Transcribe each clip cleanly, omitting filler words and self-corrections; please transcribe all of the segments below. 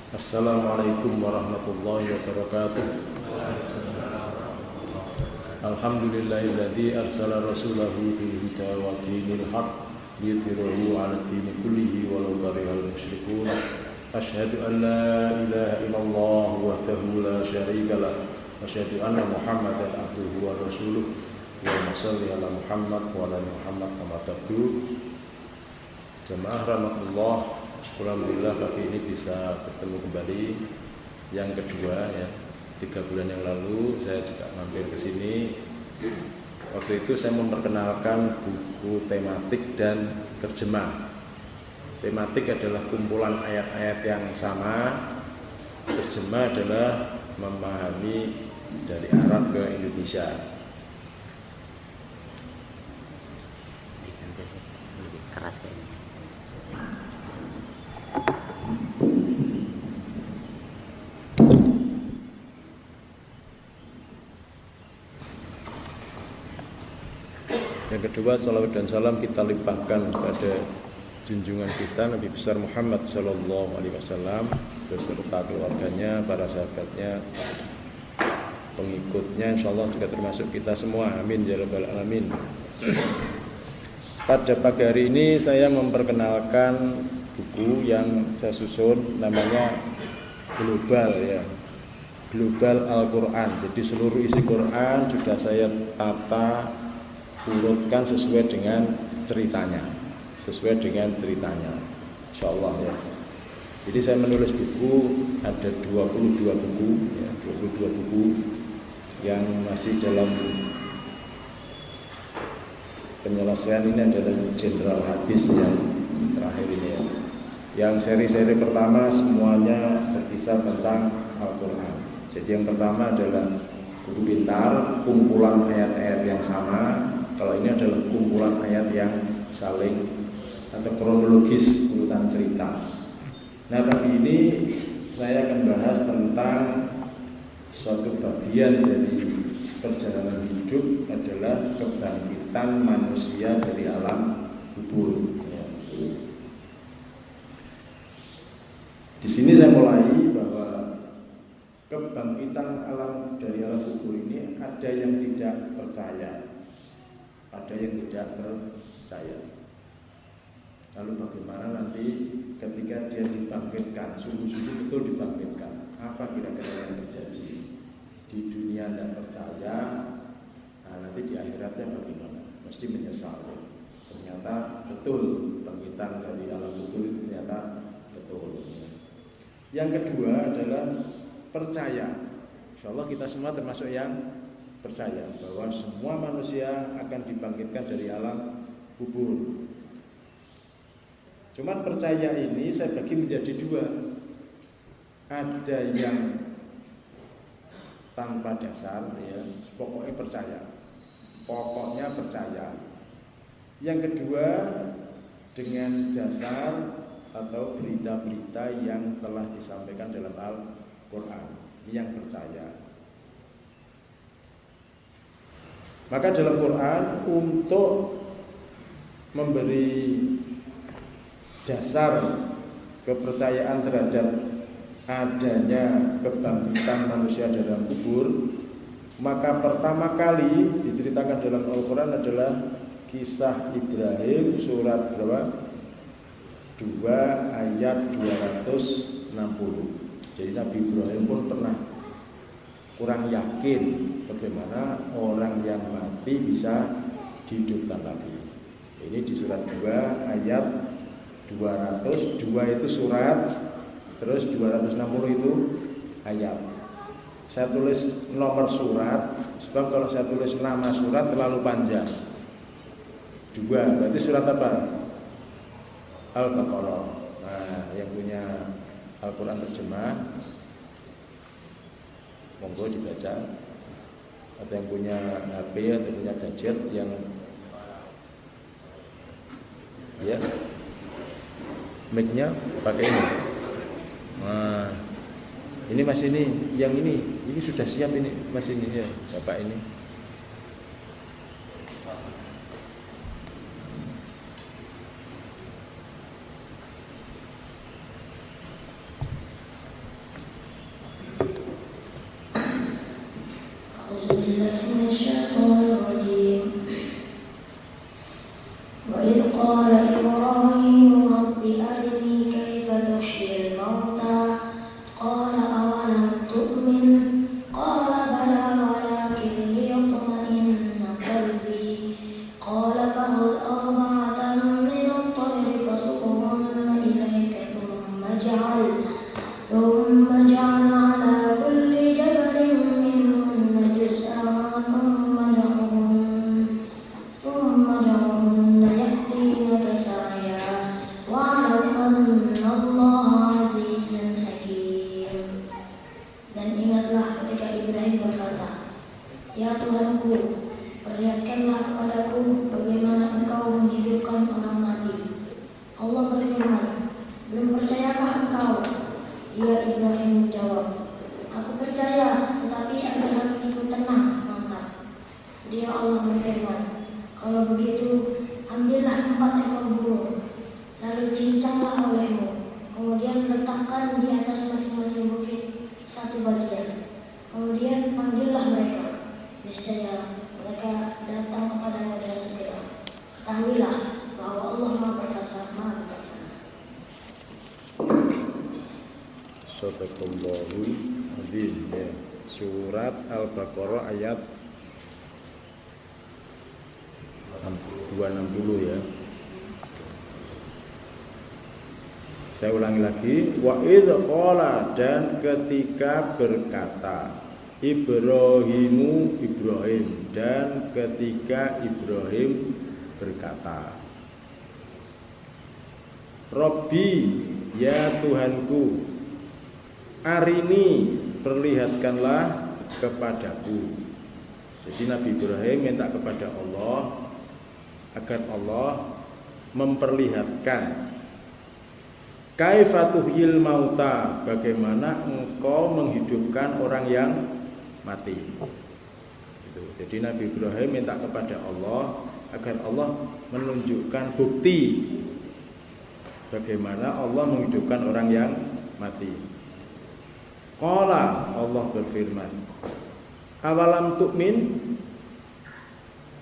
Assalamualaikum warahmatullahi wabarakatuh. Alhamdulillahilladzi arsala rasulahu bil huda wa dinil haqq liyudhhirahu 'ala dini kullihi walau karihal musyrikun. Asyhadu an la ilaha illallah wahdahu la syarika lah wa asyhadu anna Muhammadan abduhu wa rasuluh. Allahumma shalli ala Muhammad wa ala Muhammad kama ba'du. Jamaah rahmatullah, alhamdulillah pagi ini bisa bertemu kembali yang kedua ya. 3 bulan yang lalu saya juga mampir ke sini. Waktu itu saya memperkenalkan buku tematik dan terjemah. Tematik adalah kumpulan ayat-ayat yang sama. Terjemah adalah memahami dari Arab ke Indonesia. Lebih keras kayaknya. Yang kedua, salawat dan salam kita limpahkan kepada junjungan kita Nabi besar Muhammad sallallahu alaihi wasallam beserta keluarganya, para sahabatnya, pengikutnya, insyaallah juga termasuk kita semua. Amin ya rabbal alamin. Pada pagi hari ini saya memperkenalkan buku yang saya susun, namanya Global ya. Global Al-Quran. Jadi seluruh isi Quran sudah saya tata, urutkan sesuai dengan ceritanya, insyaallah ya. Jadi saya menulis buku, ada 22 buku ya, 22 buku yang masih dalam penyelesaian. Ini adalah general hadis yang terakhir ini ya. Yang seri-seri pertama semuanya berkisar tentang Al-Quran. Jadi yang pertama adalah buku pintar, kumpulan ayat-ayat yang sama. Kalau ini adalah kumpulan ayat yang saling atau kronologis urutan cerita. Nah, pagi ini saya akan bahas tentang suatu bagian dari perjalanan hidup adalah kebangkitan manusia dari alam kubur. Ya. Di sini saya mulai bahwa kebangkitan alam dari alam kubur ini ada yang tidak percaya, ada yang tidak percaya. Lalu bagaimana nanti ketika dia dibangkitkan, sungguh-sungguh betul dibangkitkan, apa kira-kira yang terjadi? Di dunia tidak percaya, nah nanti di akhiratnya bagaimana? Mesti menyesal. Ternyata betul bangkitan dari alam kubur itu ternyata betul. Yang kedua adalah percaya. Insyaallah kita semua termasuk yang percaya bahwa semua manusia akan dibangkitkan dari alam kubur. Cuma percaya ini saya bagi menjadi 2. Ada yang tanpa dasar ya, pokoknya percaya. Yang kedua dengan dasar atau berita-berita yang telah disampaikan dalam Al-Quran, ini yang percaya. Maka dalam Quran untuk memberi dasar kepercayaan terhadap adanya kebangkitan manusia dalam kubur, maka pertama kali diceritakan dalam Al-Quran adalah kisah Ibrahim surat berapa? 2 ayat 260. Jadi Nabi Ibrahim pun pernah kurang yakin bagaimana orang yang mati bisa dihidupkan lagi. Ini di surat 2 ayat 200, 2 itu surat, terus 260 itu ayat. Saya tulis nomor surat, sebab kalau saya tulis nama surat terlalu panjang. 2, berarti surat apa? Al-Baqarah. Nah, yang punya Al-Quran terjemah, monggo dibaca. Atau yang punya HP atau punya gadget yang ya mic-nya pakai ini. Nah, ini Mas ini, yang ini sudah siap ini Mas ini ya, Bapak ini. أعوذ بالله من الشيطان الرجيم وإذ قال إبراهيم رب أرني كيف تحيي الموتى قال أولم تؤمن قال بلى ولكن ليطمئن قلبي قال فخذ أربعة من الطير فصرهن إليك ثم اجعل على كل جبل منهن جزءا ثم ادعهن يأتينك سعيا واعلم أن الله عزيز حكيم. Dan ingatlah ketika Ibrahim berkata, Ya Tuhanku, perlihatkanlah kepadaku bagaimana Engkau menghidupkan orang mati. Allah berfirman, belum percayakah engkau? Dia Ibrahim menjawab, aku percaya, tetapi agar hatiku tenang, mantap. Dia Allah berfirman, kalau begitu, ambillah 4 ekor burung, lalu cincanglah olehmu, kemudian letakkan di atas masing-masing bukit 1 bagian. Kemudian panggillah mereka, niscaya mereka datang kepadamu dengan segera. Ketahuilah bahwa Allah Maha Perkasa, Maha Bijaksana. Sadaqallahul Azim, ya. Surat Al-Baqarah ayat 260 ya. Saya ulangi lagi, wa idz qala, dan ketika berkata Ibrahim, dan ketika Ibrahim berkata, Robbi, ya Tuhanku, arini, perlihatkanlah kepadaku. Jadi Nabi Ibrahim minta kepada Allah agar Allah memperlihatkan kaifa tuhyil mauta, bagaimana engkau menghidupkan orang yang mati. Jadi Nabi Ibrahim minta kepada Allah agar Allah menunjukkan bukti bagaimana Allah menghidupkan orang yang mati. Qala, Allah berfirman, awalam tu'min,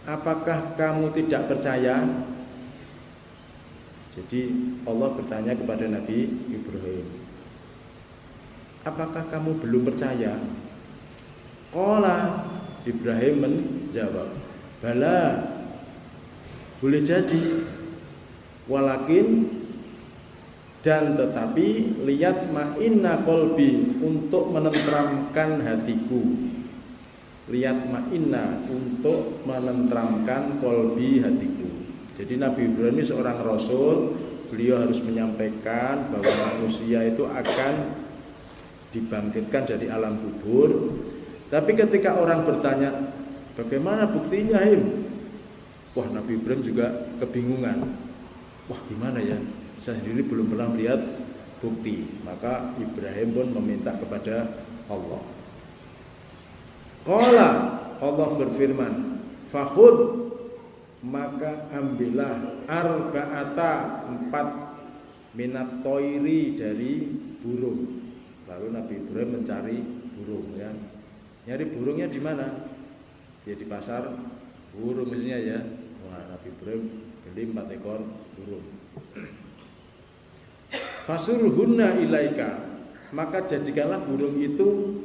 apakah kamu tidak percaya? Jadi Allah bertanya kepada Nabi Ibrahim, apakah kamu belum percaya? Qala, Ibrahim menjawab, bala, boleh jadi, walakin, dan tetapi, lihat ma'inna qalbi, untuk menenteramkan hatiku. Lihat ma'inna, untuk menenteramkan qalbi, hatiku. Jadi Nabi Ibrahim ini seorang rasul, beliau harus menyampaikan bahwa manusia itu akan dibangkitkan dari alam kubur. Tapi ketika orang bertanya, bagaimana buktinya, Him? Wah, Nabi Ibrahim juga kebingungan. Wah, gimana ya? Saya sendiri belum pernah melihat bukti. Maka Ibrahim pun meminta kepada Allah. Qala, Allah berfirman, fakhud, maka ambillah arba'ata, 4 minat toiri, dari burung. Lalu Nabi Ibrahim mencari burung, ya. Nyari burungnya di mana? Ya di pasar burung misalnya, ya. Wah, Nabi Ibrahim beli 4 ekor burung. Fasurhunna ilaika, maka jadikanlah burung itu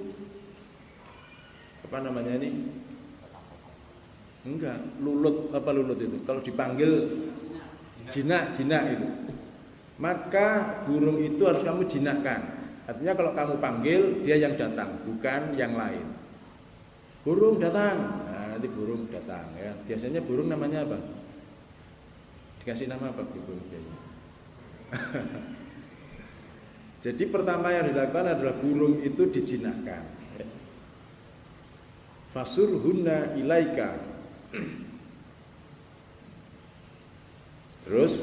apa namanya ini? Enggak, lulut, apa lulut itu? Kalau dipanggil jinak itu. Maka burung itu harus kamu jinakkan. Artinya kalau kamu panggil, dia yang datang, bukan yang lain. Burung datang. Nah, nanti burung datang, ya. Biasanya burung namanya apa? Dikasih nama apa burung biasanya? Jadi pertama yang dilakukan adalah burung itu dijinakkan. Fasurhunna ilaika. Terus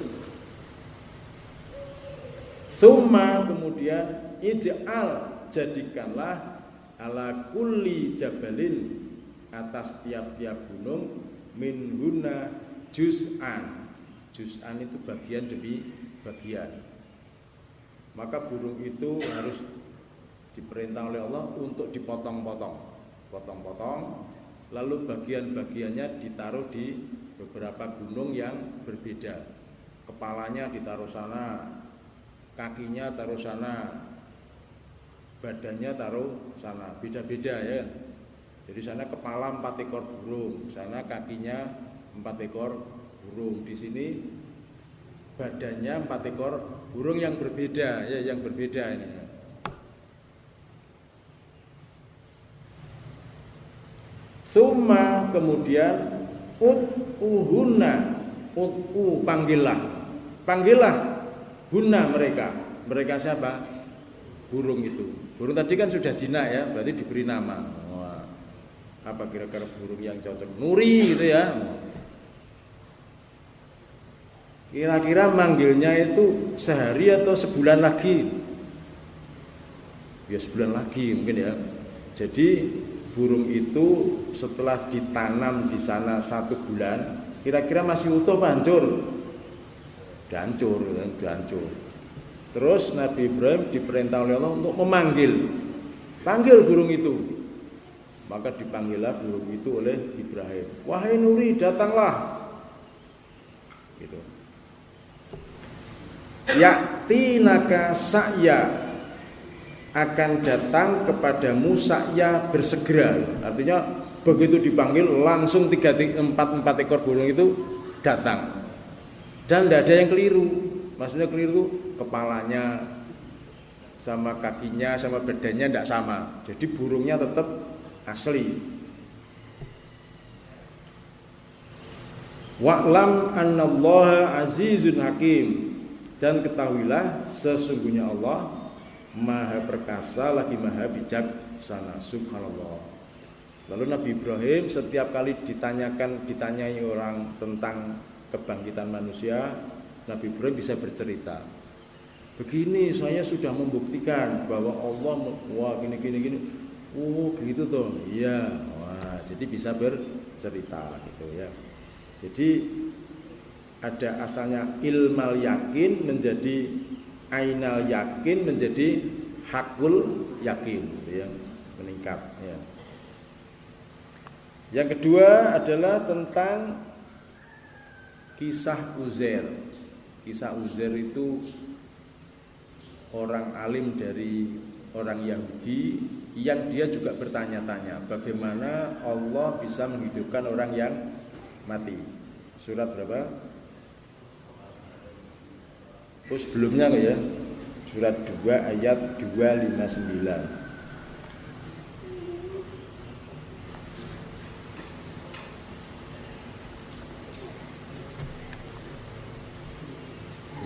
summa, kemudian ij'al, jadikanlah ala kulli jabalin, atas tiap-tiap gunung, minhunna juz'an. Juz'an itu bagian demi bagian. Maka burung itu harus diperintah oleh Allah untuk dipotong-potong. Potong-potong, lalu bagian-bagiannya ditaruh di beberapa gunung yang berbeda. Kepalanya ditaruh sana, kakinya taruh sana, badannya taruh sana, beda-beda ya. Jadi sana kepala 4 ekor burung, sana kakinya 4 ekor burung. Di sini badannya 4 ekor burung yang berbeda ya, yang berbeda ini. Summa kemudian panggillah hunna mereka siapa? Burung itu. Burung tadi kan sudah jinak ya, berarti diberi nama. Wah, apa kira-kira burung yang cocok? Nuri gitu ya. Kira-kira manggilnya itu sehari atau sebulan lagi? Ya sebulan lagi mungkin ya. Jadi burung itu setelah ditanam di sana 1 bulan, kira-kira masih utuh apa hancur? Hancur. Terus Nabi Ibrahim diperintah oleh Allah untuk panggil burung itu. Maka dipanggillah burung itu oleh Ibrahim. Wahai Nuri, datanglah. Gitu. Ya'tinaka sa'ya, akan datang kepadamu sa'ya bersegera. Artinya begitu dipanggil langsung 4 ekor burung itu datang. Dan tidak ada yang keliru. Maksudnya keliru kepalanya sama kakinya sama badannya tidak sama. Jadi burungnya tetap asli. Wa'lam annallaha azizun hakim, dan ketahuilah sesungguhnya Allah Maha perkasa lagi maha bijaksana. Subhanallah. Lalu Nabi Ibrahim setiap kali ditanyai orang tentang kebangkitan manusia, Nabi Ibrahim bisa bercerita. Begini, saya sudah membuktikan bahwa Allah, wah gini. Oh gitu toh. Iya. Wah, jadi bisa bercerita gitu ya. Jadi ada asalnya ilmal yakin menjadi ainal yakin menjadi hakul yakin gitu ya, meningkat ya. Yang kedua adalah tentang kisah Uzair. Kisah Uzair itu orang alim dari orang Yahudi yang dia juga bertanya-tanya bagaimana Allah bisa menghidupkan orang yang mati. Surat berapa? Sebelumnya ya, surat 2 ayat 259.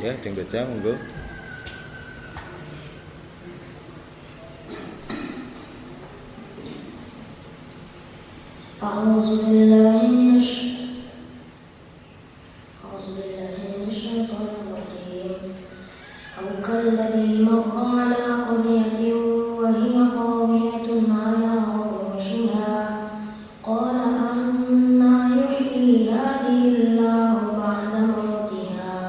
Ya, yang baca monggo. A'udzu billahi كالذي مر على قرية وهي خاوية على عروشها قال أنى يحيي هذه الله بعد موتها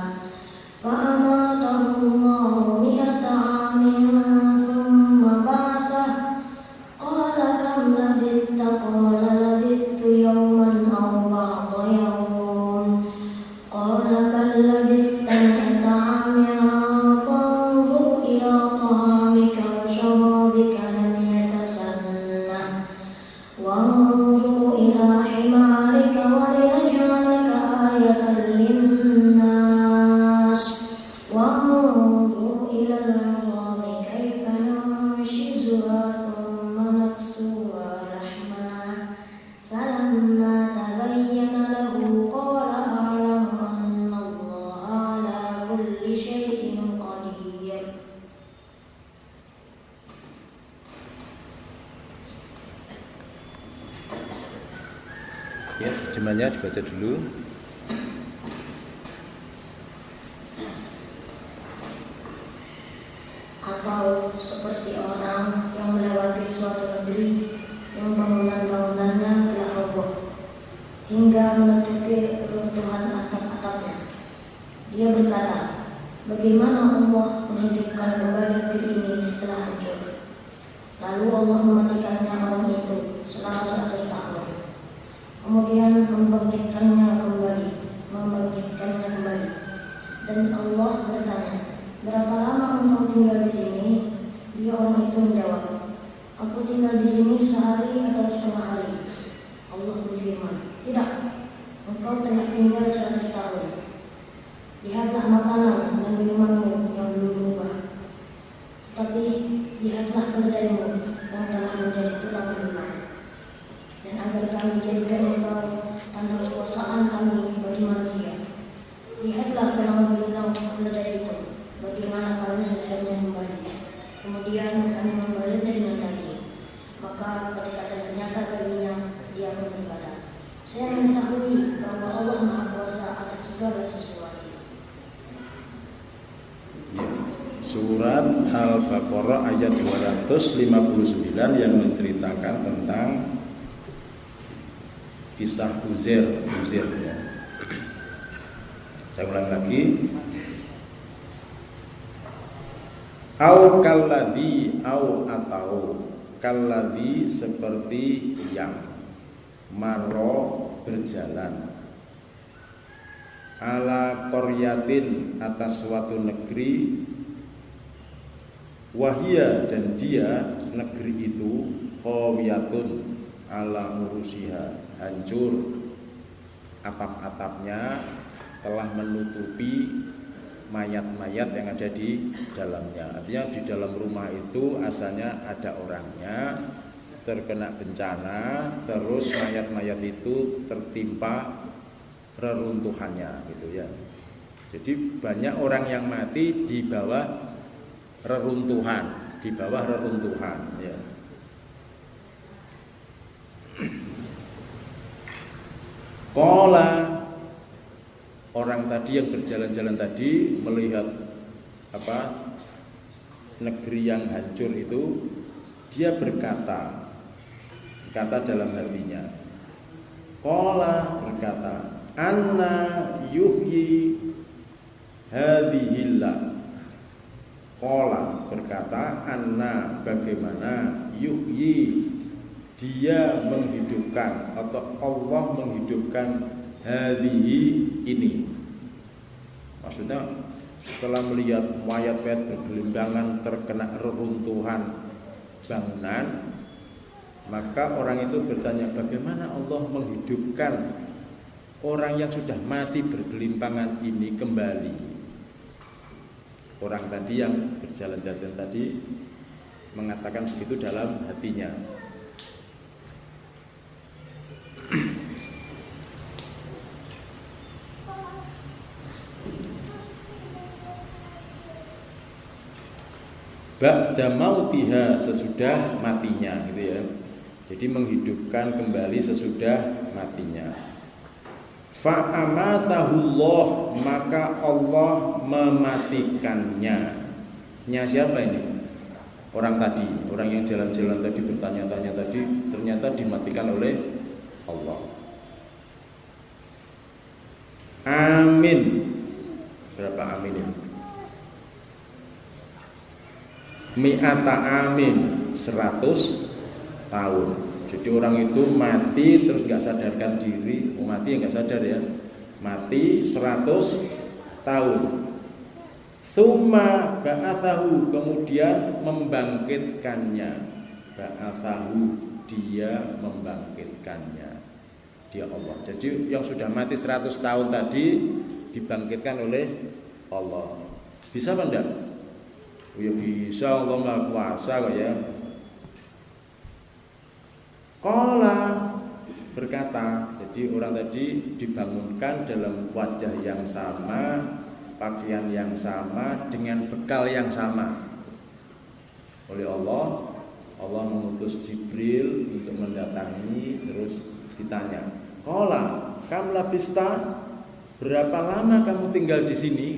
فأماته الله 100 عام ثم بعثه قال كم لبثت قال لبثت يوما أو بعض يوم قال بل لبثت 100 عام Ya, terjemahnya dibaca dulu. Atau seperti orang yang melewati suatu negeri yang bangunan-bangunannya telah roboh hingga menutupi runtuhan atap-atapnya. Dia berkata, bagaimana Allah menghidupkan kembali negeri ini setelah hancur? Lalu Allah mematikannya orang itu selama 100 tahun. engkau telah tinggal 100 tahun. Lihatlah makanan dan minumanmu yang belum berubah. Tetapi lihatlah keledaimu yang telah menjadi tulang belulang. Dan agar kami jadikan engkau tanda kekuasaan kami bagi manusia. Lihatlah tulang belulang keledai itu, bagaimana kami hasilnya kembali. Kemudian kami membalutnya dengan daging. Maka ketika ternyata baginya, dia pun berkata, saya mengetahui bahwa Allah Maha Kuasa atas segala sesuatu. Surat Al-Baqarah ayat 259 yang menceritakan tentang kisah Uzair ya. Saya ulang lagi. Au kalladhi au atau kalladhi seperti yang maro berjalan ala qaryatin atas suatu negeri wahia dan dia negeri itu khawiyatun ala urusiha hancur atap-atapnya telah menutupi mayat-mayat yang ada di dalamnya. Artinya di dalam rumah itu asalnya ada orangnya, terkena bencana, terus mayat-mayat itu tertimpa reruntuhannya gitu ya. Jadi banyak orang yang mati di bawah reruntuhan ya. Qala, orang tadi yang berjalan-jalan tadi melihat negeri yang hancur itu, dia berkata dalam hatinya. Qala berkata, anna yuhyi hadhillah. Qala berkata, anna bagaimana yuhyi dia menghidupkan atau Allah menghidupkan hadhihi ini. Maksudnya setelah melihat mayat-mayat bergelimpangan terkena reruntuhan bangunan, maka orang itu bertanya, bagaimana Allah menghidupkan orang yang sudah mati bergelimpangan ini kembali. Orang tadi yang berjalan-jalan tadi mengatakan begitu dalam hatinya. Ba'da mautiha, sesudah matinya gitu ya. Jadi menghidupkan kembali sesudah matinya. Fa'amatahullah, maka Allah mematikannya. Nya siapa ini? Orang tadi, orang yang jalan-jalan tadi bertanya-tanya tadi, ternyata dimatikan oleh Allah. Amin. Berapa amin ini? Mi'ata amin, 100 tahun. Jadi orang itu mati terus gak sadarkan diri. Mati ya gak sadar ya. Mati 100 tahun. Tsumma ba'atsahu, kemudian membangkitkannya. Ba'atsahu, dia membangkitkannya. Dia Allah. Jadi yang sudah mati 100 tahun tadi dibangkitkan oleh Allah. Bisa apa enggak? Ya bisa, Allah Maha Kuasa kok ya. Qala berkata, jadi orang tadi dibangunkan dalam wajah yang sama, pakaian yang sama, dengan bekal yang sama oleh Allah. Allah mengutus Jibril untuk mendatangi, terus ditanya, qala kam labista, berapa lama kamu tinggal di sini?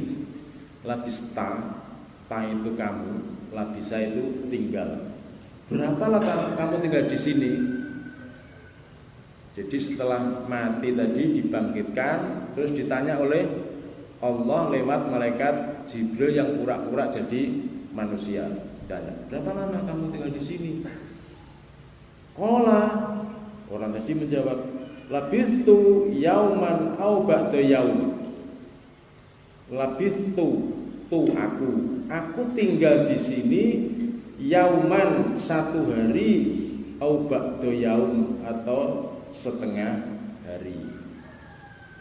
Labista, ta itu kamu, labisa itu tinggal. Berapa lama kamu tinggal di sini? Jadi setelah mati tadi dibangkitkan, terus ditanya oleh Allah lewat malaikat Jibril yang pura-pura jadi manusia. Tanya, berapa lama kamu tinggal di sini? Qala, orang tadi menjawab, labithu yauman au ba'da yaum. Labithu, aku tinggal di sini yauman, 1 hari, au ba'da yaum, atau setengah hari.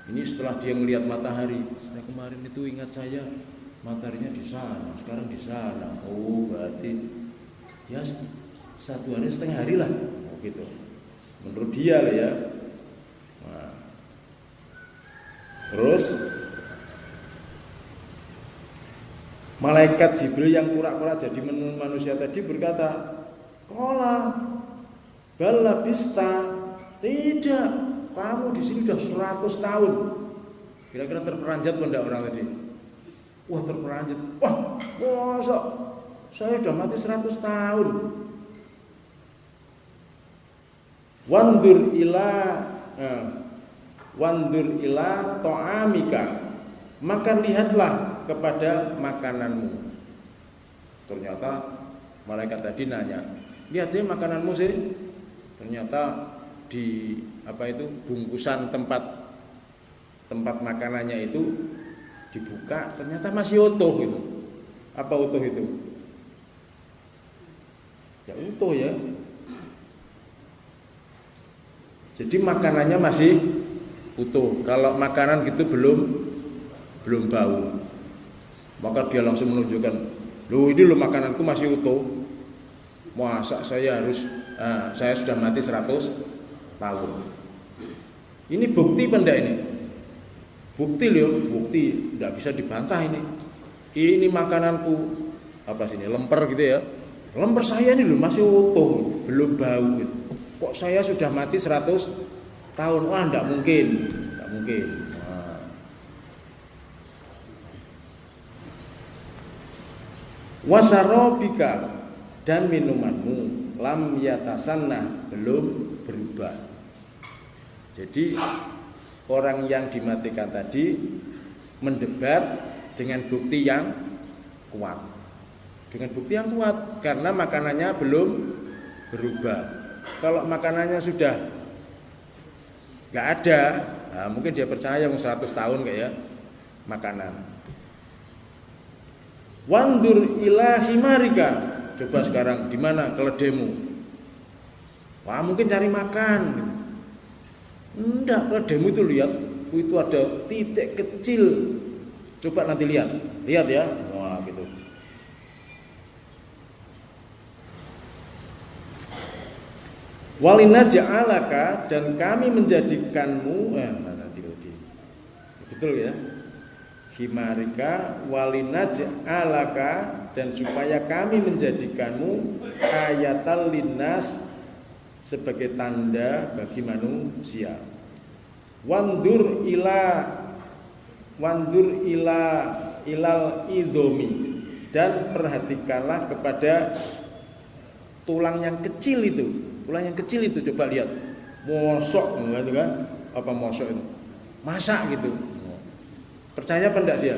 Ini setelah dia melihat matahari, saya kemarin itu ingat saya mataharinya di sana, sekarang di sana. Oh, berarti ya 1 hari setengah hari lah. Oh, gitu. Menurut dia lah ya. Nah. Terus malaikat Jibril yang pura-pura jadi manusia tadi berkata, "Qala bal labista." Tidak, kamu di sini sudah 100 tahun. Kira-kira terperanjat benda orang tadi. Wah, terperanjat. Wah, masa saya sudah mati 100 tahun. Wandur ila ta'amika. Maka lihatlah kepada makananmu. Ternyata malaikat tadi nanya, lihat sih makananmu sih. Ternyata di bungkusan tempat makanannya itu dibuka, ternyata masih utuh itu. Apa utuh itu? Ya utuh ya. Jadi makanannya masih utuh. Kalau makanan gitu belum bau, maka dia langsung menunjukkan, loh ini loh makananku masih utuh. Masa saya sudah mati 100 tahun. Ini bukti benda ini. Bukti loh, bukti, tidak bisa dibantah ini. Ini makananku, apa sini, lemper gitu ya. Lemper saya ini loh masih utuh, belum bau gitu. Kok saya sudah mati 100 tahun? Wah, tidak mungkin. Nah. Wasarobika, dan minumanmu lam yatasanna, belum berubah. Jadi orang yang dimatikan tadi mendebat dengan bukti yang kuat. Dengan bukti yang kuat karena makanannya belum berubah. Kalau makanannya sudah nggak ada, nah mungkin dia percaya 100 tahun kayak makanan. Wandur ila himarika. Coba sekarang di mana keledaimu? Wah, mungkin cari makan. Enggak, keledaimu itu lihat, itu ada titik kecil. Coba nanti lihat ya. Wah, gitu. Walinaj'alaka, dan kami menjadikanmu, betul ya. Himarika walinaj'alaka, dan supaya kami menjadikanmu ayatal linnas, sebagai tanda bagi manusia. Wandur ilal idomi, dan perhatikanlah kepada tulang yang kecil itu. Tulang yang kecil itu coba lihat. Mosok gitu kan? Apa mosok itu? Masak gitu. Percaya apa enggak dia?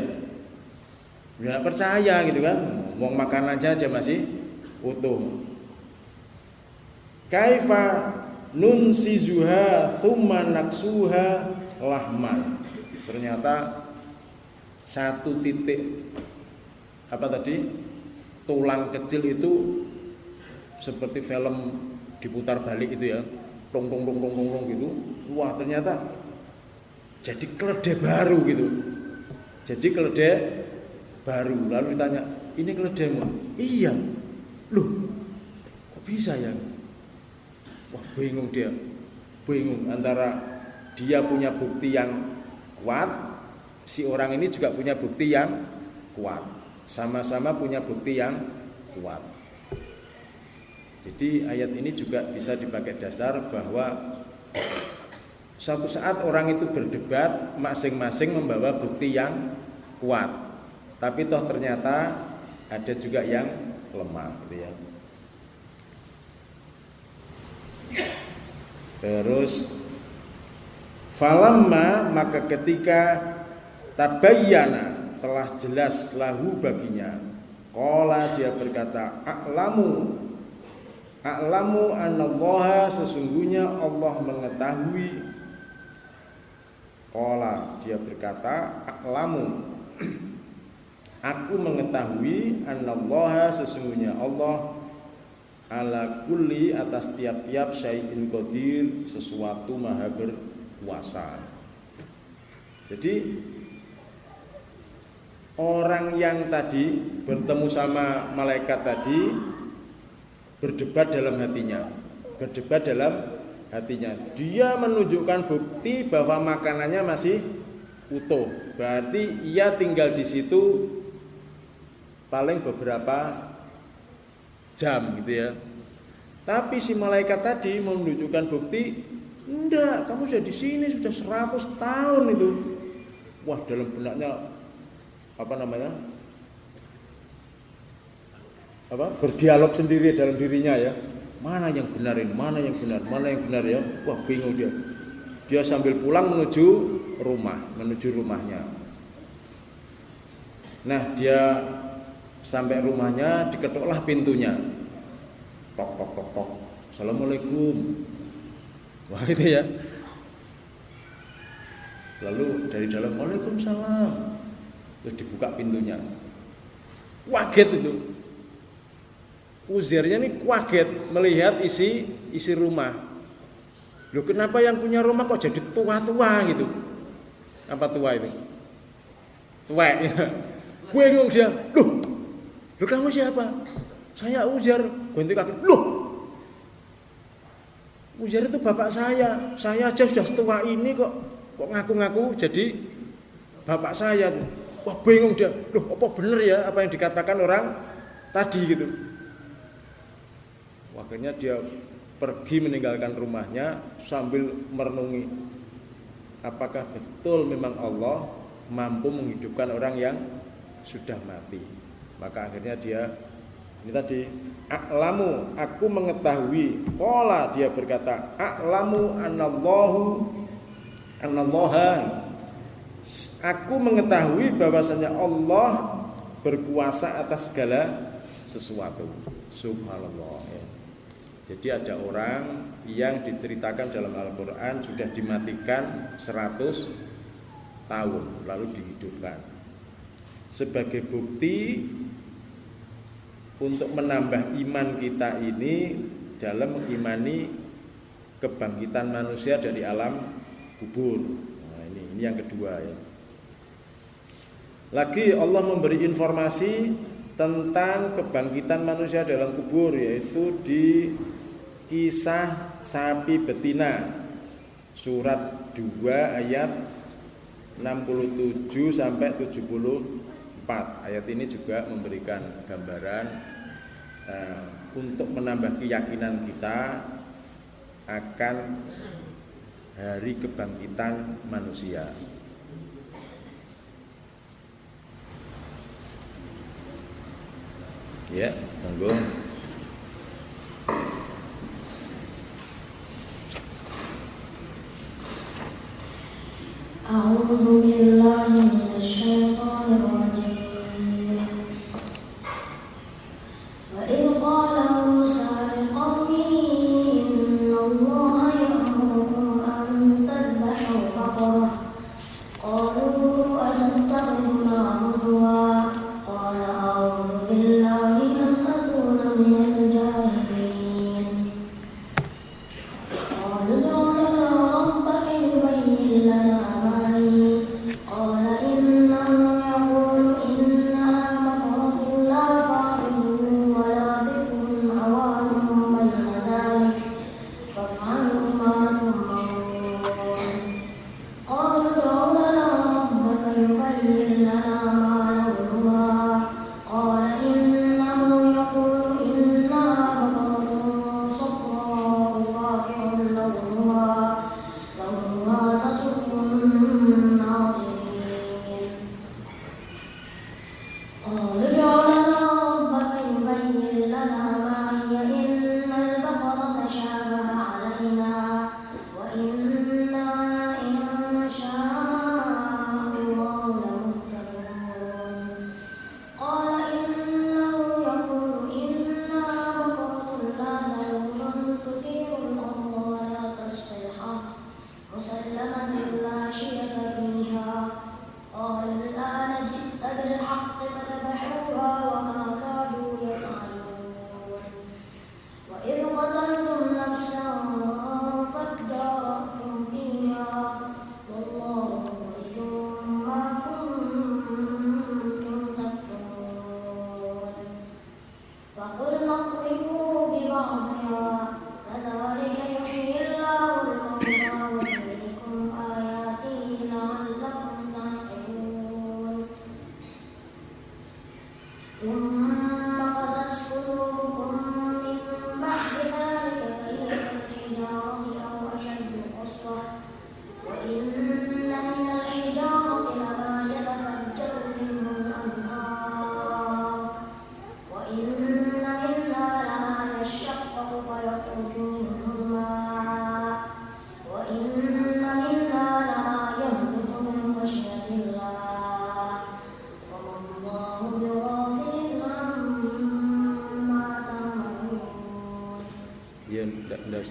Enggak percaya gitu kan. Wong makan aja masih utuh. Kaifa nunsizuha thumma naksuha lahman. Ternyata satu titik tulang kecil itu seperti film diputar balik itu ya, tong gitu. Wah, ternyata jadi keledai baru gitu. Jadi keledai baru. Lalu ditanya, ini keledaimu? Iya. Loh, kok bisa ya? Wah, bingung dia. Bingung antara dia punya bukti yang kuat, si orang ini juga punya bukti yang kuat. Sama-sama punya bukti yang kuat. Jadi ayat ini juga bisa dipakai dasar bahwa suatu saat orang itu berdebat, masing-masing membawa bukti yang kuat. Tapi toh ternyata ada juga yang lemah gitu ya. Terus falamma, maka ketika tabayyana, telah jelas lahu baginya, qala, dia berkata, a'lamu annallaha, sesungguhnya Allah mengetahui. Qala, dia berkata, a'lamu, aku mengetahui, annallaha, sesungguhnya Allah, ala kulli, atas tiap-tiap syai'in qadir, sesuatu maha berkuasa. Jadi orang yang tadi bertemu sama malaikat tadi berdebat dalam hatinya. Dia menunjukkan bukti bahwa makanannya masih utuh. Berarti ia tinggal di situ paling beberapa jam gitu ya. Tapi si malaikat tadi menunjukkan bukti, enggak, kamu sudah di sini sudah 100 tahun itu. Wah, dalam benaknya berdialog sendiri dalam dirinya ya. Mana yang benar ya. Wah, bingung dia. Dia sambil pulang menuju rumahnya. Nah, dia sampai rumahnya, diketuklah pintunya. Tok. Assalamualaikum. Wah, itu ya. Lalu dari dalam, Waalaikumsalam. Terus dibuka pintunya. Kaget itu. Uzairnya ini kaget melihat isi rumah. Loh, kenapa yang punya rumah kok jadi tua-tua gitu? Apa tua itu? Tua ya. Bingung dia. Loh, kamu siapa? Saya Uzair. Ganti kaki. Loh, Uzair itu bapak saya. Saya aja sudah setua ini kok ngaku-ngaku jadi bapak saya. Wah, bingung dia. Loh, apa benar ya apa yang dikatakan orang tadi gitu? Akhirnya dia pergi meninggalkan rumahnya sambil merenungi apakah betul memang Allah mampu menghidupkan orang yang sudah mati. Maka akhirnya dia ini tadi, a'lamu, aku mengetahui. Qala, dia berkata, a'lamu anallaha, aku mengetahui bahwasanya Allah berkuasa atas segala sesuatu. Subhanallah ya. Jadi ada orang yang diceritakan dalam Al-Quran sudah dimatikan 100 tahun lalu dihidupkan. Sebagai bukti untuk menambah iman kita ini dalam mengimani kebangkitan manusia dari alam kubur. Nah, ini yang kedua ya. Lagi Allah memberi informasi tentang kebangkitan manusia dalam kubur, yaitu di kisah sapi betina surat 2 ayat 67 sampai 74. Ayat ini juga memberikan gambaran untuk menambah keyakinan kita akan hari kebangkitan manusia. Ya, monggo. A'udzu billahi minasy syaithanir rajim. Wa idh qala Musa liqaumihi innallaha ya'murukum an tadhbahu baqarah. Qalu atattakhiduna huzwa. Qala a'udzu billahi an akuna minal jahilin. Qalu ud'u lana rabbaka yubayyin lana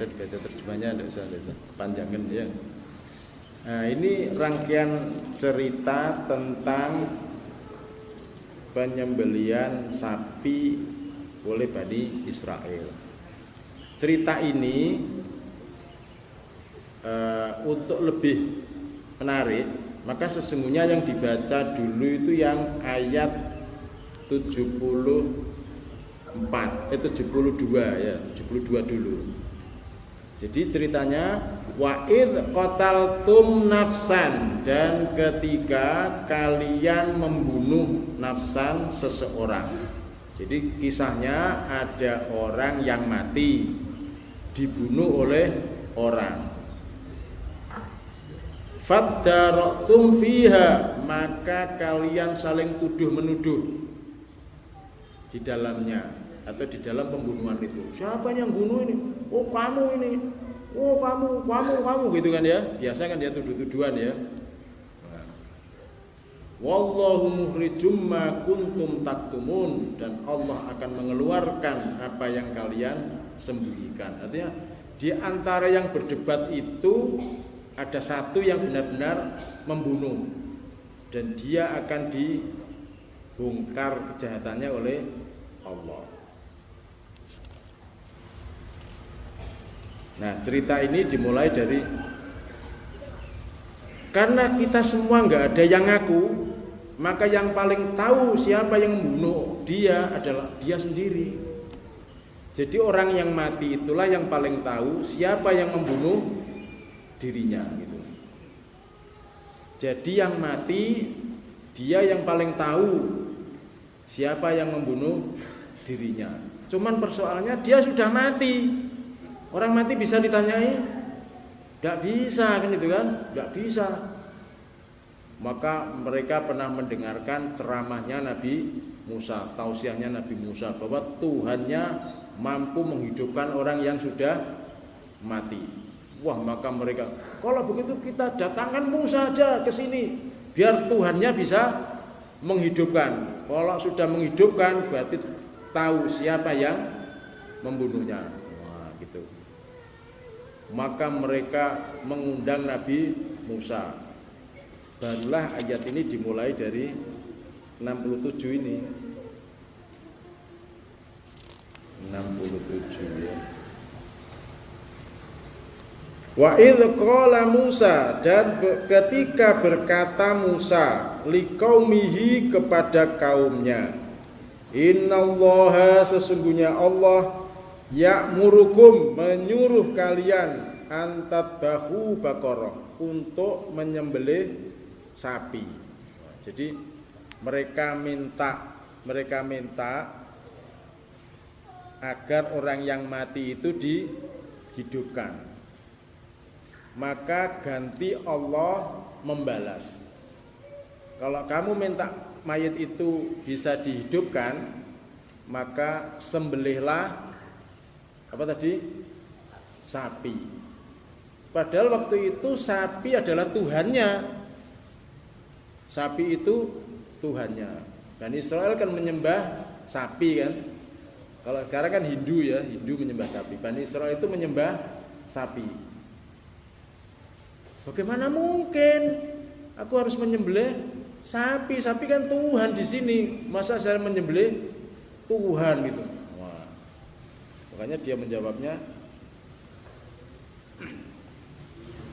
usah dibaca terjemahnya, enggak usah panjangin ya. Nah, ini rangkaian cerita tentang penyembelihan sapi oleh Bani Israel. Cerita ini untuk lebih menarik, maka sesungguhnya yang dibaca dulu itu yang ayat 72 ya, 72 dulu. Jadi ceritanya wa'id qataltum nafsan, dan ketika kalian membunuh nafsan seseorang. Jadi kisahnya ada orang yang mati dibunuh oleh orang. Faddara'tum fiha, maka kalian saling tuduh menuduh di dalamnya atau di dalam pembunuhan itu. Siapa yang bunuh ini? Oh kamu ini. Oh kamu gitu kan ya. Biasa kan dia tuduh-tuduhan ya. Wallahu mukhrijum ma kuntum taktumun, dan Allah akan mengeluarkan apa yang kalian sembunyikan. Artinya di antara yang berdebat itu ada satu yang benar-benar membunuh, dan dia akan dibongkar kejahatannya oleh Allah. Nah, cerita ini dimulai dari karena kita semua nggak ada yang ngaku, maka yang paling tahu siapa yang membunuh dia adalah dia sendiri. Jadi orang yang mati itulah yang paling tahu siapa yang membunuh dirinya gitu. Jadi yang mati dia yang paling tahu siapa yang membunuh dirinya. Cuman persoalannya dia sudah mati. Orang mati bisa ditanyai? Tidak bisa kan itu kan? Tidak bisa. Maka mereka pernah mendengarkan ceramahnya Nabi Musa, tausiahnya Nabi Musa bahwa Tuhannya mampu menghidupkan orang yang sudah mati. Wah, maka mereka, kalau begitu kita datangkan Musa aja ke sini biar Tuhannya bisa menghidupkan. Kalau sudah menghidupkan berarti tahu siapa yang membunuhnya. Wah, gitu. Maka mereka mengundang Nabi Musa. Barulah ayat ini dimulai dari 67 ini. 67 ya. Wa idz qala Musa, dan ketika berkata Musa liqaumihi kepada kaumnya, innallaha, sesungguhnya Allah ya'murukum, menyuruh kalian antatbahu baqarah, untuk menyembelih sapi. Jadi mereka minta agar orang yang mati itu dihidupkan. Maka ganti Allah membalas. Kalau kamu minta mayat itu bisa dihidupkan, maka sembelihlah apa tadi? Sapi. Padahal waktu itu sapi adalah Tuhannya. Sapi itu Tuhannya. Dan Israel kan menyembah sapi kan. Kalau sekarang kan Hindu ya, Hindu menyembah sapi. Bani Israel itu menyembah sapi. Bagaimana mungkin aku harus menyembelih sapi? Sapi kan Tuhan di sini. Masa saya menyembelih Tuhan gitu? Wah. Makanya dia menjawabnya,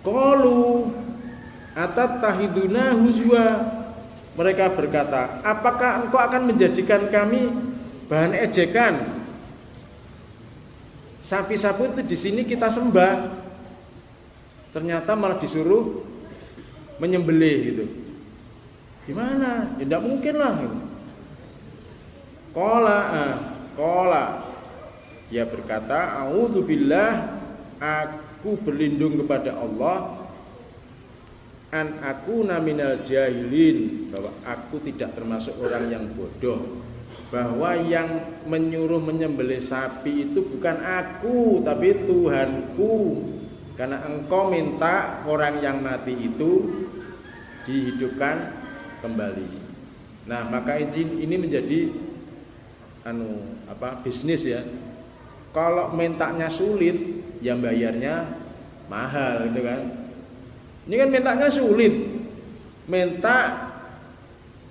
qalu atattahiduna huzwa. Mereka berkata, apakah engkau akan menjadikan kami bahan ejekan? Sapi-sapi itu di sini kita sembah, ternyata malah disuruh menyembelih gitu. Gimana? Ya tidak mungkin lah gitu. Qala dia berkata, a'udzubillah, aku berlindung kepada Allah, an akuna minal jahilin, bahwa aku tidak termasuk orang yang bodoh, bahwa yang menyuruh menyembelih sapi itu bukan aku tapi Tuhanku, karena engkau minta orang yang mati itu dihidupkan kembali. Nah, maka ini menjadi bisnis ya. Kalau mintanya sulit, yang bayarnya mahal gitu kan. Ini kan mintanya sulit. Minta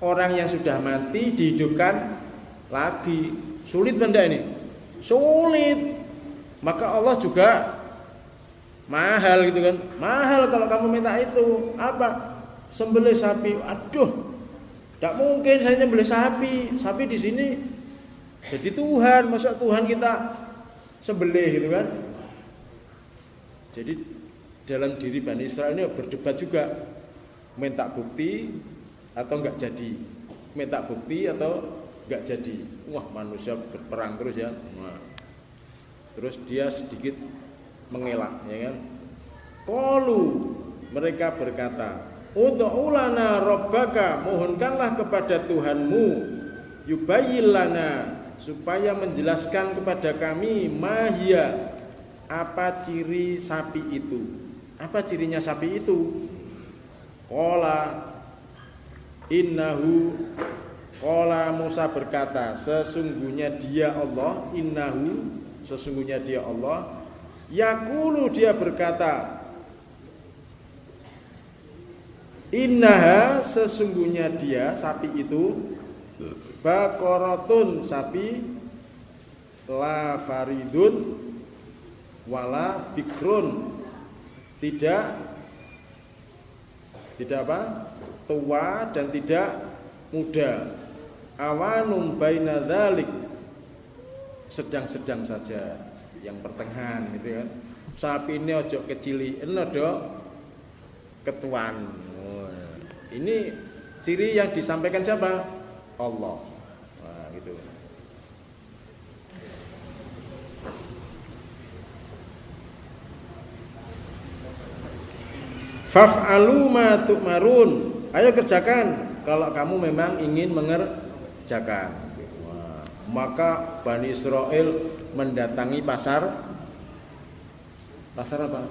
orang yang sudah mati dihidupkan lagi. Sulit benda ini. Sulit. Maka Allah juga mahal gitu kan. Mahal kalau kamu minta itu. Apa? Sembelih sapi. Aduh. Tidak mungkin saya nyembelih sapi. Sapi di sini jadi Tuhan. Masa Tuhan kita sembelih gitu kan. Jadi dalam diri Bani Israel ini berdebat juga, minta bukti atau enggak jadi, minta bukti atau enggak jadi. Wah, manusia berperang terus ya. Nah, terus dia sedikit mengelak, ya kan? Qalu, mereka berkata, ud'u lana rabbaka, mohonkanlah kepada Tuhanmu, yubayyin lana, supaya menjelaskan kepada kami, mahia, apa ciri sapi itu? Apa cirinya sapi itu? Qala innahu, qala Musa berkata, sesungguhnya dia Allah, innahu, sesungguhnya dia Allah, yaqulu, dia berkata, innaha, sesungguhnya dia sapi itu, baqaratun, sapi, la faridun wala bikrun, tidak apa? Tua dan tidak muda. Awanum baina dzalik, sedang-sedang saja, yang pertengahan gitu kan. Sapi ini ojo kecili, ojo ketuan. Ini ciri yang disampaikan siapa? Allah. Nah, gitu. Faf'alu ma tu'marun, ayo kerjakan kalau kamu memang ingin mengerjakan. Wah, maka Bani Israel mendatangi pasar apa?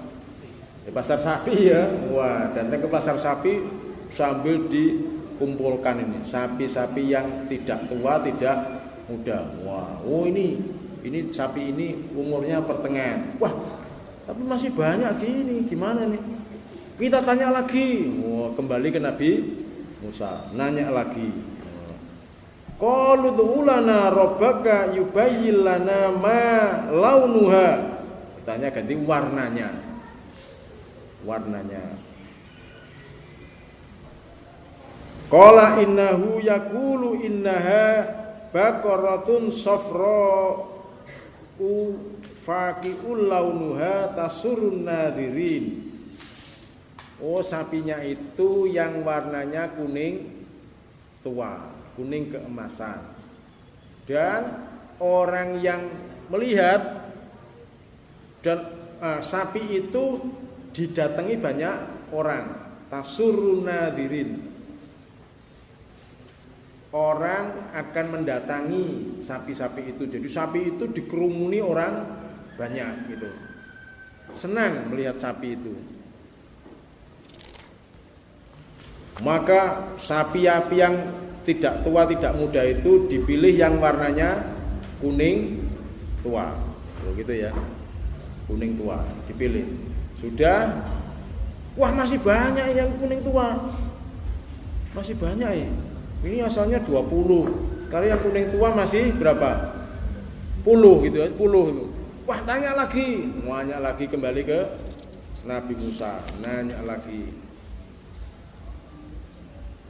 Ya, pasar sapi ya. Wah, datang ke pasar sapi sambil dikumpulkan ini sapi-sapi yang tidak tua, tidak muda. Wah, oh ini sapi ini umurnya pertengahan. Wah, tapi masih banyak gini, gimana nih? Kita tanya lagi. Wah, kembali ke Nabi Musa, nanya lagi. Qalu ud'u lana rabbaka yubayyin lana ma launuha. Tanya ganti warnanya. Qala innahu yaqulu innaha baqaratun safra faqi'ul launuha tasurrun nadirin. Oh, sapinya itu yang warnanya kuning tua, kuning keemasan. Dan orang yang melihat dan sapi itu didatangi banyak orang. Tasurrun nadirin. Orang akan mendatangi sapi-sapi itu. Jadi sapi itu dikerumuni orang banyak gitu. Senang melihat sapi itu. Maka sapi-sapi yang tidak tua, tidak muda itu dipilih yang warnanya kuning tua. Gitu ya. Kuning tua dipilih. Sudah. Wah, masih banyak ini yang kuning tua. Masih banyak ini. Ini asalnya 20. Karena yang kuning tua masih berapa? 10 gitu ya, 10 itu. Wah, tanya lagi kembali ke Nabi Musa, nanya lagi.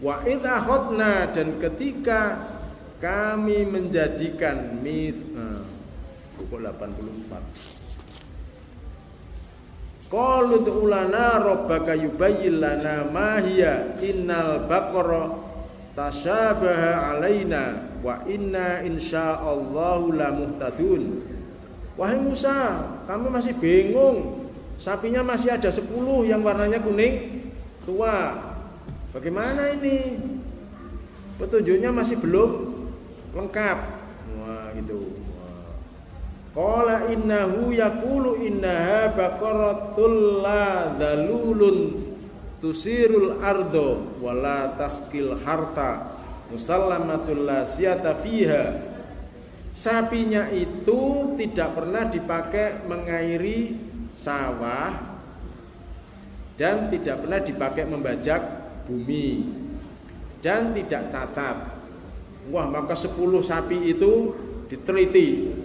Wa id akhadna, dan ketika kami menjadikan pukul 84. Qalu ud'u lana rabbaka yubayyin lana ma hiya innal baqara tasyabaha alaina wa inna insyaallahu lamuhtadun. Wahai Musa, kami masih bingung. Sapinya masih ada 10 yang warnanya kuning tua. Bagaimana ini? Petunjuknya masih belum lengkap. Wah, gitu. Qala innahu yaqulu innaha baqaratul la dzalulun tusirul ardo wala taskil harta musallamatul la siyata fiha. Sapinya itu tidak pernah dipakai mengairi sawah dan tidak pernah dipakai membajak bumi dan tidak cacat. Wah, maka 10 sapi itu diteliti,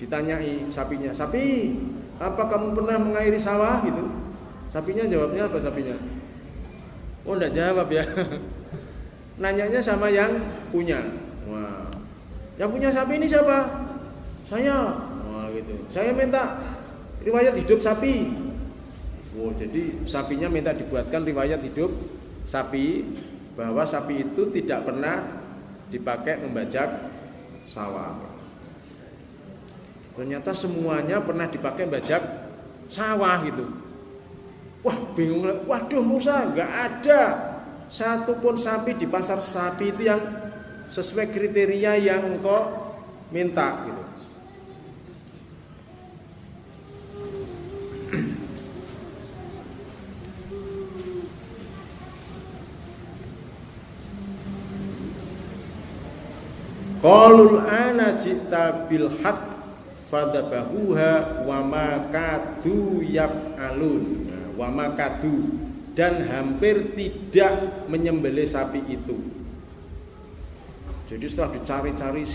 ditanyai sapinya, sapi, apa kamu pernah mengairi sawah gitu? Sapinya jawabnya apa sapinya? Oh, enggak jawab ya. Nanyanya sama yang punya. Wah, yang punya sapi ini siapa? Saya. Wah, gitu. Saya minta riwayat hidup sapi. Oh, jadi sapinya minta dibuatkan riwayat hidup sapi, bahwa sapi itu tidak pernah dipakai membajak sawah. Ternyata semuanya pernah dipakai membajak sawah gitu. Wah, bingung. Waduh, Musa, nggak ada satupun sapi di pasar sapi itu yang sesuai kriteria yang engkau minta gitu. Qalul ana jita bil haq fadabahuha wa ma kadu yaf'alun. Wa ma kadu, dan hampir tidak menyembelih sapi itu. Jadi setelah dicari-cari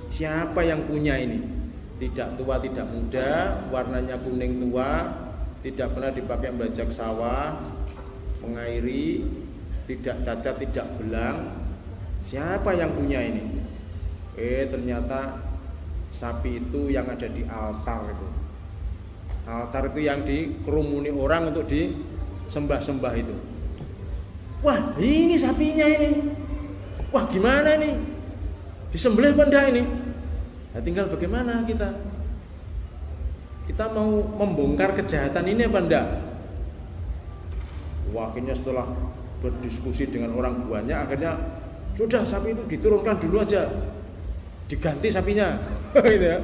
siapa yang punya ini, tidak tua tidak muda, warnanya kuning tua, tidak pernah dipakai membajak sawah, mengairi, tidak cacat tidak belang. Siapa yang punya ini? Ternyata sapi itu yang ada di altar itu. Altar itu yang dikerumuni orang untuk disembah-sembah itu. Wah, ini sapinya ini. Wah, gimana ini? Disembelih apa enggak ini? Nah, tinggal bagaimana kita? Kita mau membongkar kejahatan ini apa enggak? Wah, akhirnya setelah berdiskusi dengan orang banyak, akhirnya sudah sapi itu diturunkan dulu aja, diganti sapinya, gitu ya.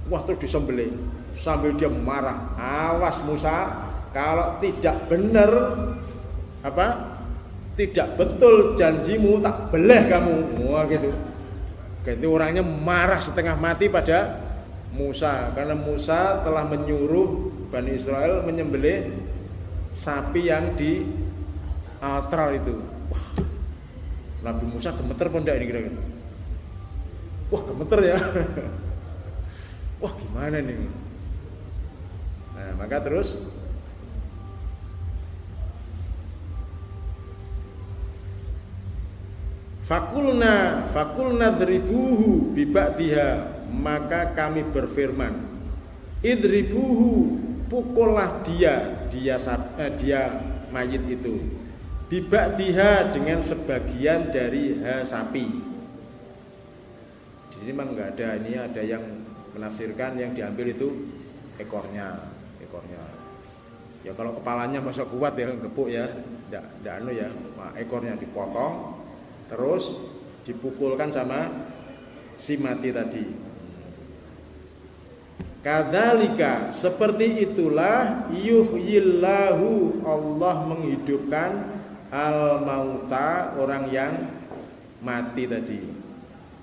Wah, terus disembelih sambil dia marah. Awas Musa, kalau tidak benar tidak betul janjimu, tak beleh kamu. Wah, gitu. Ganti orangnya marah setengah mati pada Musa, karena Musa telah menyuruh Bani Israel menyembelih sapi yang di altar itu. Wah, Nabi Musa gemeter pun enggak ini kira-kira? Wah, gemeter ya. Wah, gimana nih? Nah, maka terus Fakulna dribuhu biba'diha, maka kami berfirman, idribuhu, pukullah dia mayit itu, biba'diha, dengan sebagian dari sapi. Di sini memang enggak ada, ini ada yang menafsirkan yang diambil itu ekornya. Ya kalau kepalanya masa kuat ya, gepuk ya, enggak anu ya, nah, ekornya dipotong terus dipukulkan sama si mati tadi. Kadzalika, seperti itulah yuhyillahu, Allah menghidupkan al-mauta, orang yang mati tadi.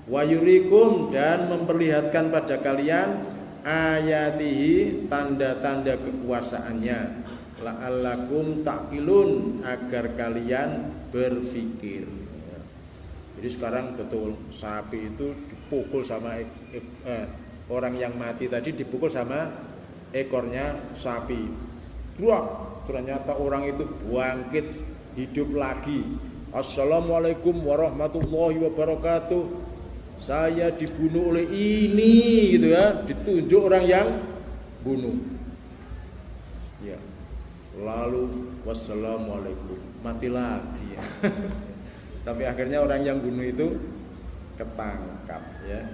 Wa yurikum, dan memperlihatkan pada kalian ayatihi, tanda-tanda kekuasaannya, la'allakum taqilun, agar kalian berfikir. Jadi sekarang betul sapi itu dipukul sama orang yang mati tadi, dipukul sama ekornya sapi. Buak, ternyata orang itu bangkit hidup lagi. Assalamualaikum warahmatullahi wabarakatuh. Saya dibunuh oleh ini, gitu ya, ditunjuk orang yang bunuh. Ya. Lalu wassalamualaikum, mati lagi ya. Tapi akhirnya orang yang bunuh itu ketangkap ya.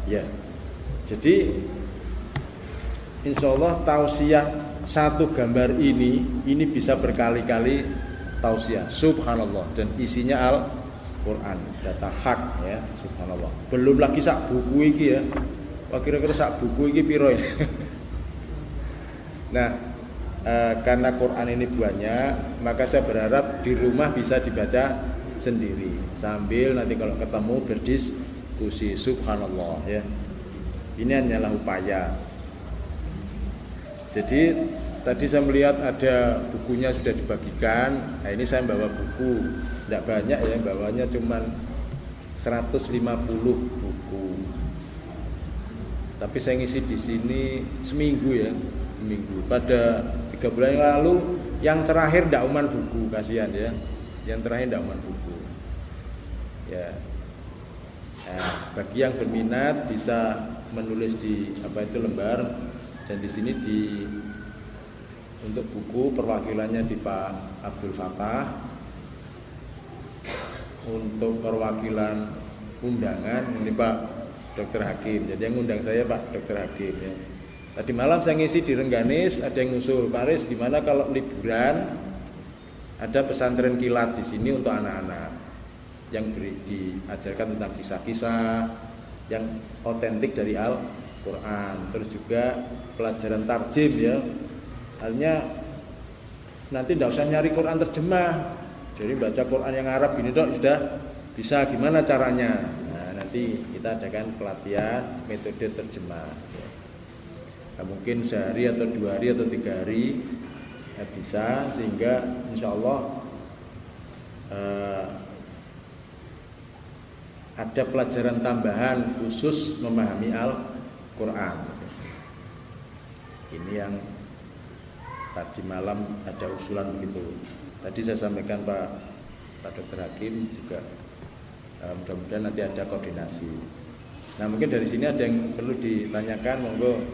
Ya. Jadi insyaallah tausiah satu gambar ini bisa berkali-kali tausiah. Subhanallah, dan isinya Al-Qur'an, data hak ya, subhanallah. Belum lagi sak buku iki ya. Wah, kira-kira sak buku iki piro ya? Nah, karena Quran ini banyak, maka saya berharap di rumah bisa dibaca sendiri sambil nanti kalau ketemu diskusi. Subhanallah ya. Ini hanyalah upaya. Jadi tadi saya melihat ada bukunya sudah dibagikan. Nah, ini saya bawa buku. Tidak banyak ya, bawanya cuma 150 buku. Tapi saya ngisi di sini seminggu ya, seminggu. Pada 3 bulan yang lalu, yang terakhir dauman buku, kasihan ya. Yang terakhir dauman buku. Ya. Nah, bagi yang berminat bisa menulis di lembar, dan di sini untuk buku perwakilannya di Pak Abdul Fatah. Untuk perwakilan undangan ini Pak Dr. Hakim. Jadi yang undang saya Pak Dr. Hakim ya. Tadi malam saya ngisi di Rengganis, ada yang ngusul, Pak Aris gimana kalau liburan ada pesantren kilat di sini untuk anak-anak yang diajarkan tentang kisah-kisah yang otentik dari Al-Quran. Terus juga pelajaran tarjim ya. Artinya nanti tidak usah nyari Quran terjemah. Jadi baca Quran yang Arab gini dok sudah bisa, gimana caranya? Nah, nanti kita adakan pelatihan metode terjemah. Nah, mungkin sehari atau 2 hari atau 3 hari ya bisa, sehingga insya Allah ada pelajaran tambahan khusus memahami Al-Quran. Ini yang tadi malam ada usulan begitu. Tadi saya sampaikan Pak Dr. Hakim juga, mudah-mudahan nanti ada koordinasi. Nah mungkin dari sini ada yang perlu ditanyakan, monggo